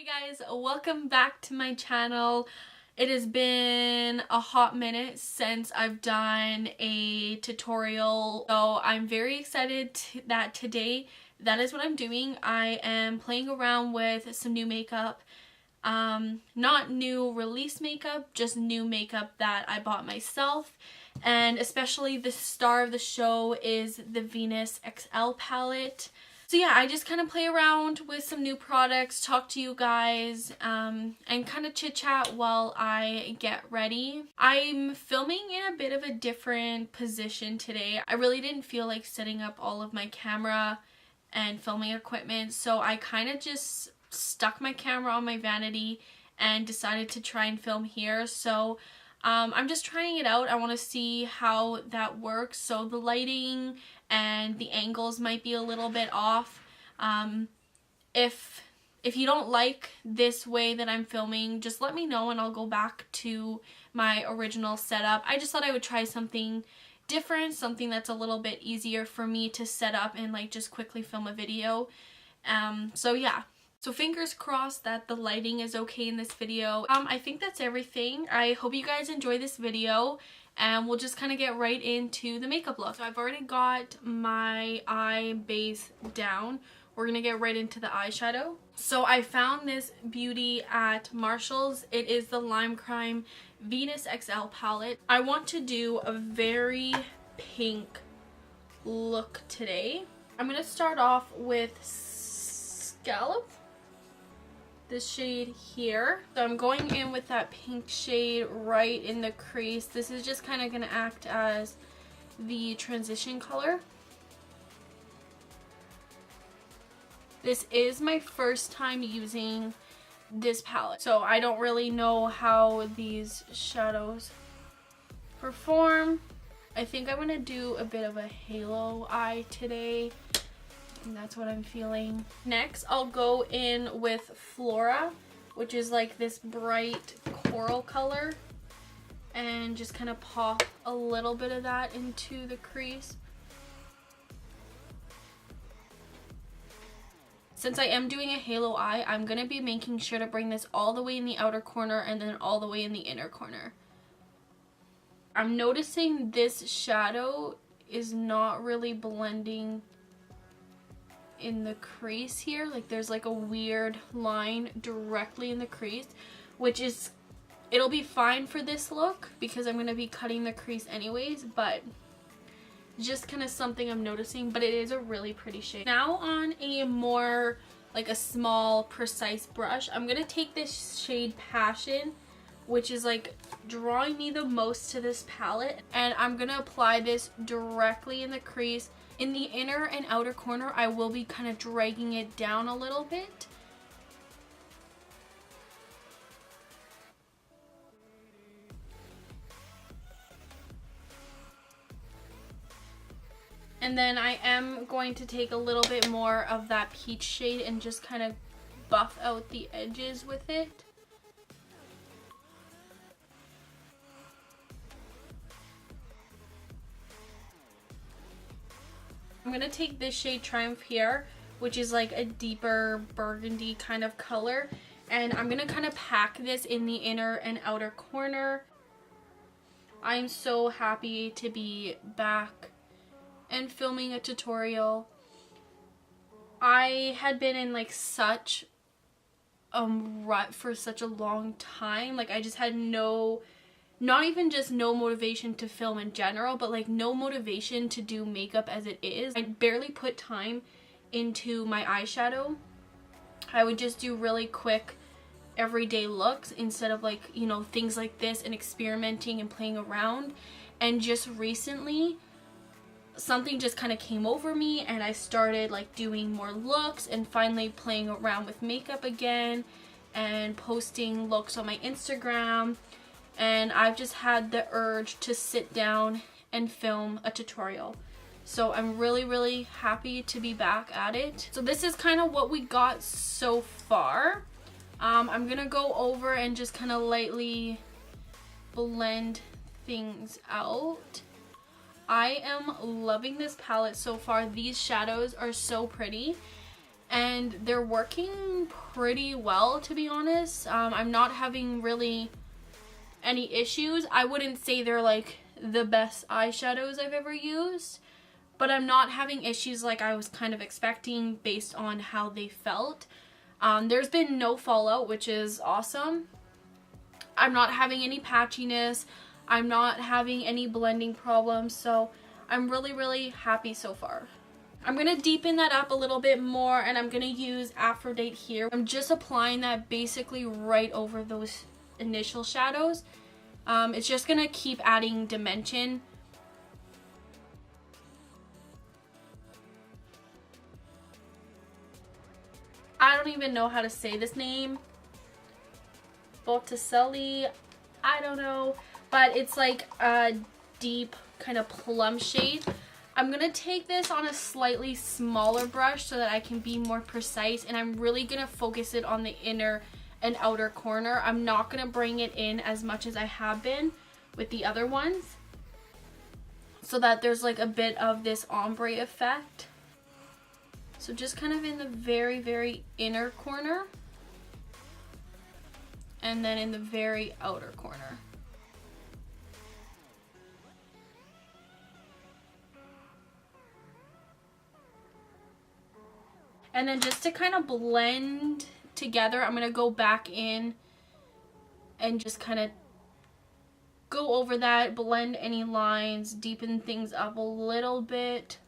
Hey guys, welcome back to my channel. It has been a hot minute since I've done a tutorial, so I'm very excited that today that is what I'm doing. I am playing around with some new makeup. Not new release makeup, just new makeup that I bought myself. And especially the star of the show is the Venus XL palette. So yeah, I just kind of play around with some new products, talk to you guys, and kind of chit chat while I get ready. I'm filming in a bit of a different position today. I really didn't feel like setting up all of my camera and filming equipment, so I kind of just stuck my camera on my vanity and decided to try and film here. So I'm just trying it out. I want to see how that works. So the lighting and the angles might be a little bit off. If you don't like this way that I'm filming, just let me know and I'll go back to my original setup. I just thought I would try something different, something that's a little bit easier for me to set up and like just quickly film a video. So yeah. So fingers crossed that the lighting is okay in this video. I think that's everything. I hope you guys enjoy this video and we'll just kind of get right into the makeup look. So I've already got my eye base down. We're gonna get right into the eyeshadow. So I found this beauty at Marshall's. It is the Lime Crime Venus XL palette. I want to do a very pink look today. I'm gonna start off with Scallop. This shade here. So I'm going in with that pink shade right in the crease. This is just kind of going to act as the transition color. This is my first time using this palette, so I don't really know how these shadows perform. I think I'm going to do a bit of a halo eye today. And that's what I'm feeling. Next, I'll go in with Flora, which is like this bright coral color, and just kind of pop a little bit of that into the crease. Since I am doing a halo eye, I'm going to be making sure to bring this all the way in the outer corner and then all the way in the inner corner. I'm noticing this shadow is not really blending in the crease here. Like there's like a weird line directly in the crease, which is, it'll be fine for this look because I'm going to be cutting the crease anyways, but just kind of something I'm noticing. But it is a really pretty shade. Now on a more like a small precise brush, I'm going to take this shade Passion, which is like drawing me the most to this palette, and I'm going to apply this directly in the crease. In the inner and outer corner, I will be kind of dragging it down a little bit. And then I am going to take a little bit more of that peach shade and just kind of buff out the edges with it. I'm going to take this shade Triumph here, which is like a deeper burgundy kind of color, and I'm going to kind of pack this in the inner and outer corner. I'm so happy to be back and filming a tutorial. I had been in like such a rut for such a long time. Like I just had not even just no motivation to film in general, but like no motivation to do makeup as it is. I barely put time into my eyeshadow. I would just do really quick everyday looks instead of like, you know, things like this and experimenting and playing around. And just recently something just kind of came over me and I started like doing more looks and finally playing around with makeup again and posting looks on my Instagram. And I've just had the urge to sit down and film a tutorial. So I'm really happy to be back at it. So this is kind of what we got so far. I'm gonna go over and just kind of lightly blend things out. I am loving this palette so far. These shadows are so pretty. and they're working pretty well, to be honest. I'm not having really any issues. I wouldn't say they're like the best eyeshadows I've ever used, but I'm not having issues like I was kind of expecting based on how they felt. There's been no fallout, which is awesome. I'm not having any patchiness. I'm not having any blending problems, so I'm really happy so far. I'm going to deepen that up a little bit more, and I'm going to use Aphrodite here. I'm just applying that basically right over those initial shadows. It's just going to keep adding dimension. I don't even know how to say this name. Botticelli, I don't know, but it's like a deep kind of plum shade. I'm gonna take this on a slightly smaller brush so that I can be more precise, and I'm really gonna focus it on the inner and outer corner. I'm not gonna bring it in as much as I have been with the other ones, so that there's like a bit of this ombre effect. So just kind of in the very inner corner, and then in the very outer corner. And then just to kind of blend together, I'm going to go back in and just kind of go over that, blend any lines, deepen things up a little bit.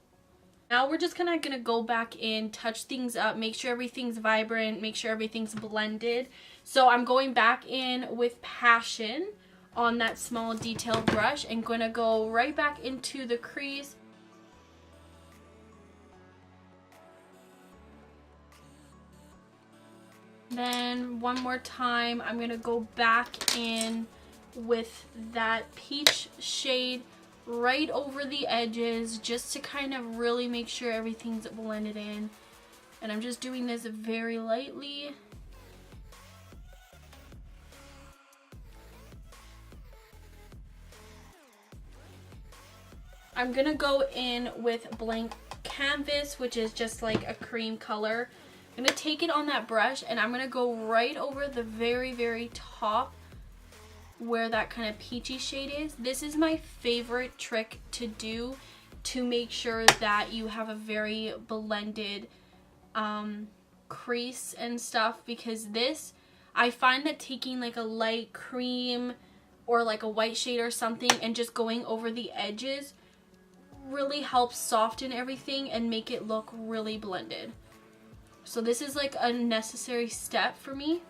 Now we're just kind of going to go back in, touch things up, make sure everything's vibrant, make sure everything's blended. So I'm going back in with Passion on that small detailed brush and going to go right back into the crease. Then one more time, I'm going to go back in with that peach shade right over the edges, just to kind of really make sure everything's blended in. And I'm just doing this very lightly. I'm gonna go in with Blank Canvas, which is just like a cream color. I'm gonna take it on that brush and I'm gonna go right over the very top where that kind of peachy shade is. This is my favorite trick to do to make sure that you have a very blended crease and stuff, because this, I find that taking like a light cream or like a white shade or something and just going over the edges really helps soften everything and make it look really blended. So this is like a necessary step for me.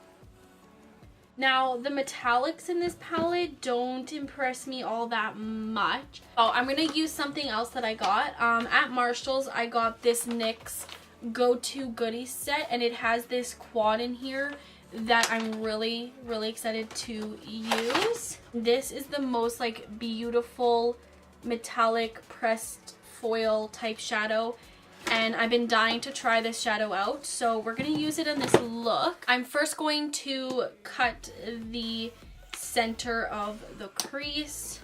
Now, the metallics in this palette don't impress me all that much. Oh, I'm going to use something else that I got. At Marshall's, I got this NYX Go-To Goodies set, and it has this quad in here that I'm really excited to use. This is the most like beautiful metallic pressed foil type shadow, and I've been dying to try this shadow out, so we're going to use it in this look. I'm first going to cut the center of the crease.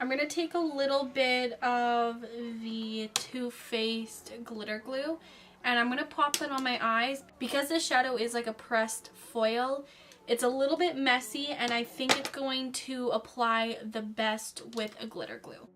I'm going to take a little bit of the Too Faced glitter glue and I'm going to pop that on my eyes. Because this shadow is like a pressed foil, it's a little bit messy, and I think it's going to apply the best with a glitter glue.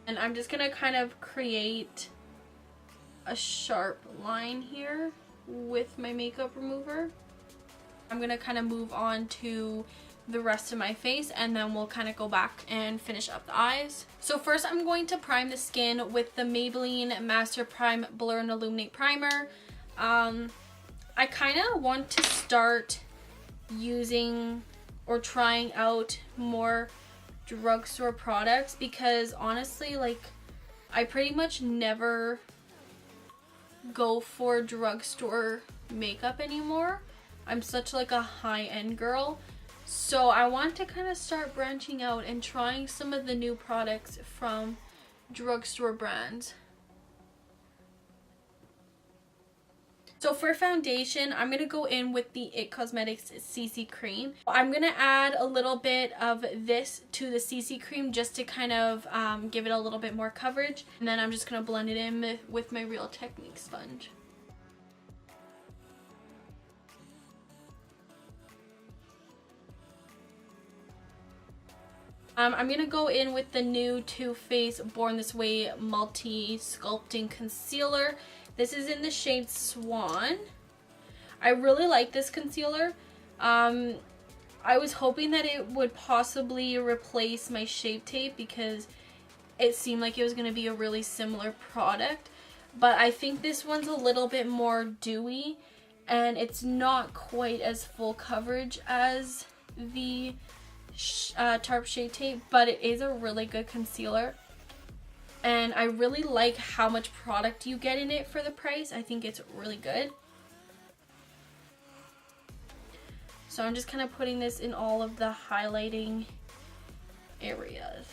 And I'm just gonna kind of create a sharp line here with my makeup remover. I'm gonna kind of move on to the rest of my face, and then we'll kind of go back and finish up the eyes. So first I'm going to prime the skin with the Maybelline Master Prime Blur and Illuminate Primer. I kind of want to start using or trying out more drugstore products, because honestly, like, I pretty much never go for drugstore makeup anymore. I'm such like a high-end girl. So I want to kind of start branching out and trying some of the new products from drugstore brands. So for foundation, I'm going to go in with the It Cosmetics CC Cream. I'm going to add a little bit of this to the CC Cream just to kind of give it a little bit more coverage. And then I'm just going to blend it in with my Real Technique sponge. I'm going to go in with the new Too Faced Born This Way Multi Sculpting Concealer. This is in the shade Swan. I really like this concealer. I was hoping that it would possibly replace my Shape Tape because it seemed like it was going to be a really similar product. But I think this one's a little bit more dewy and it's not quite as full coverage as the Tarte Shape Tape, but it is a really good concealer. And I really like how much product you get in it for the price. I think it's really good. So I'm just kind of putting this in all of the highlighting areas.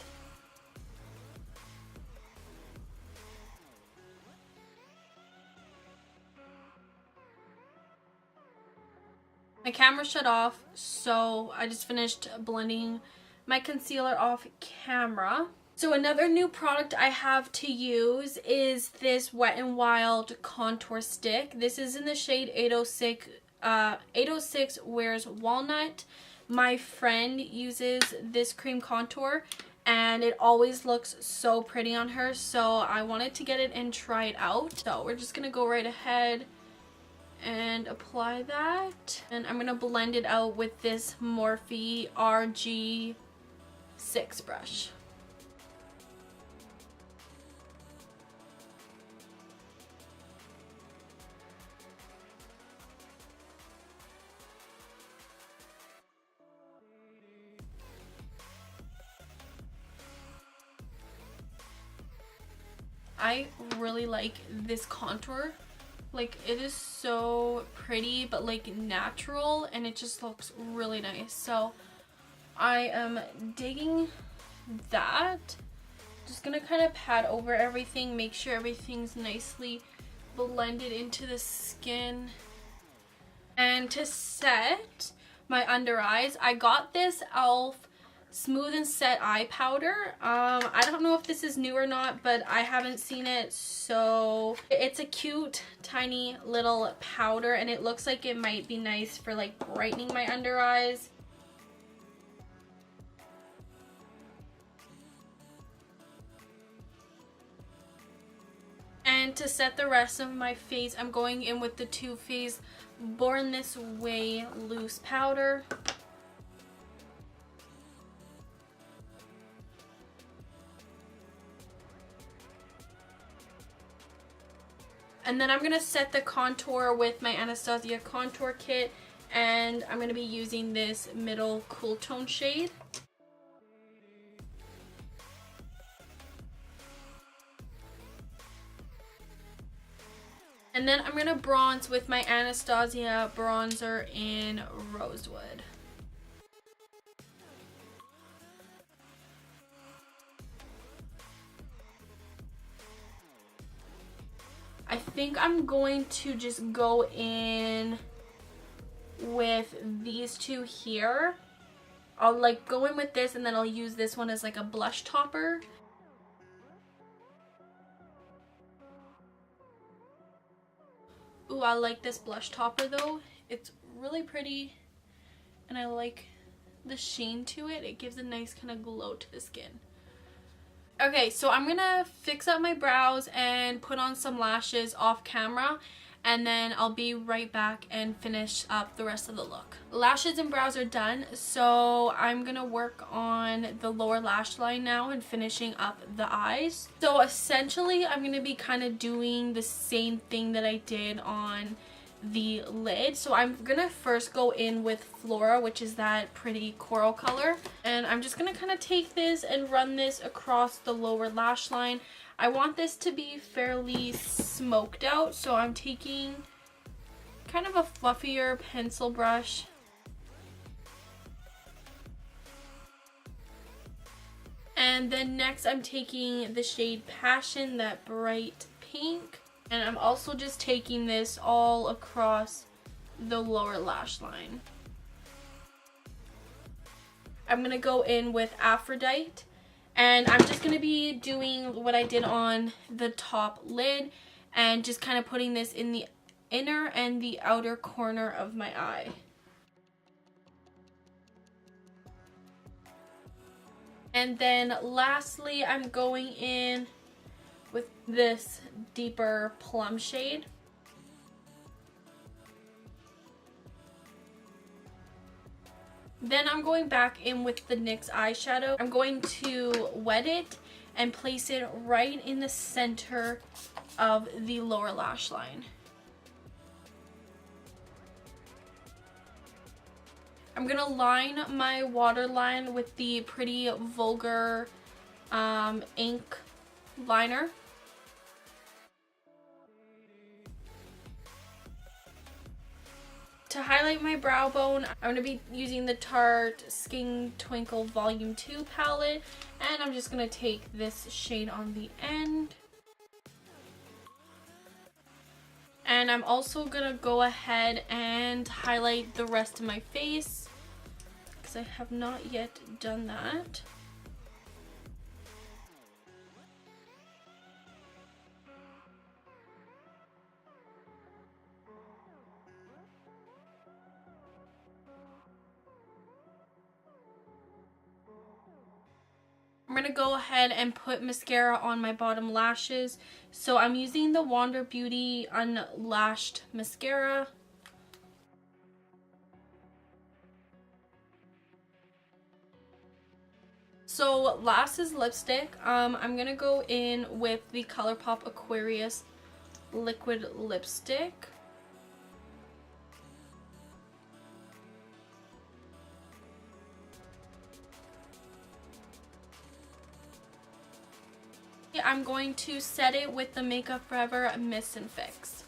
My camera shut off, so I just finished blending my concealer off camera. So another new product I have to use is this Wet n Wild contour stick. This is in the shade 806. 806 Wears Walnut. My friend uses this cream contour and it always looks so pretty on her, so I wanted to get it and try it out. So we're just gonna go right ahead and apply that, and I'm gonna blend it out with this Morphe RG6 brush. I really like this contour. Like, it is so pretty but like natural, and it just looks really nice. So I am digging that. Just gonna kind of pat over everything, make sure everything's nicely blended into the skin. And to set my under eyes, I got this e.l.f. Smooth and Set Eye Powder. I don't know if this is new or not, but I haven't seen it, so it's a cute tiny little powder and it looks like it might be nice for like brightening my under eyes. And to set the rest of my face, I'm going in with the Too Faced Born This Way loose powder. And then I'm going to set the contour with my Anastasia contour kit, and I'm going to be using this middle cool tone shade. And then I'm going to bronze with my Anastasia bronzer in Rosewood. I think I'm going to just go in with these two here. I'll like go in with this and then I'll use this one as like a blush topper. Ooh, I like this blush topper though. It's really pretty and I like the sheen to it. It gives a nice kind of glow to the skin. Okay, so I'm gonna fix up my brows and put on some lashes off camera, and then I'll be right back and finish up the rest of the look. Lashes and brows are done, so I'm gonna work on the lower lash line now and finishing up the eyes. So essentially I'm gonna be kind of doing the same thing that I did on the lid. So I'm gonna first go in with Flora, which is that pretty coral color, and I'm just gonna kind of take this and run this across the lower lash line. I want this to be fairly smoked out, so I'm taking kind of a fluffier pencil brush. And then next I'm taking the shade Passion, that bright pink. And I'm also just taking this all across the lower lash line. I'm going to go in with Aphrodite. And I'm just going to be doing what I did on the top lid. And just kind of putting this in the inner and the outer corner of my eye. And then lastly, I'm going in with this deeper plum shade. Then I'm going back in with the NYX eyeshadow. I'm going to wet it and place it right in the center of the lower lash line. I'm gonna line my waterline with the pretty vulgar ink liner. To highlight my brow bone, I'm going to be using the Tarte Skin Twinkle Volume 2 palette, and I'm just going to take this shade on the end. And I'm also going to go ahead and highlight the rest of my face, because I have not yet done that. I'm going to go ahead and put mascara on my bottom lashes. So I'm using the Wander Beauty Unlashed mascara. So last is lipstick. I'm going to go in with the Colourpop Aquarius liquid lipstick. I'm going to set it with the Makeup Forever Mist and Fix.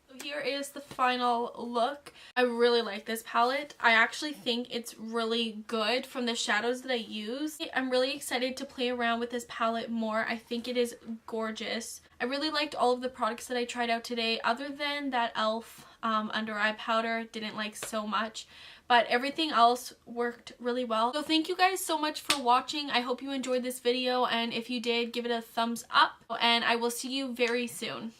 So here is the final look. I really like this palette. I actually think it's really good from the shadows that I use. I'm really excited to play around with this palette more. I think it is gorgeous. I really liked all of the products that I tried out today, other than that e.l.f. under eye powder. Didn't like so much. But everything else worked really well. So thank you guys so much for watching. I hope you enjoyed this video, and if you did, give it a thumbs up, and I will see you very soon.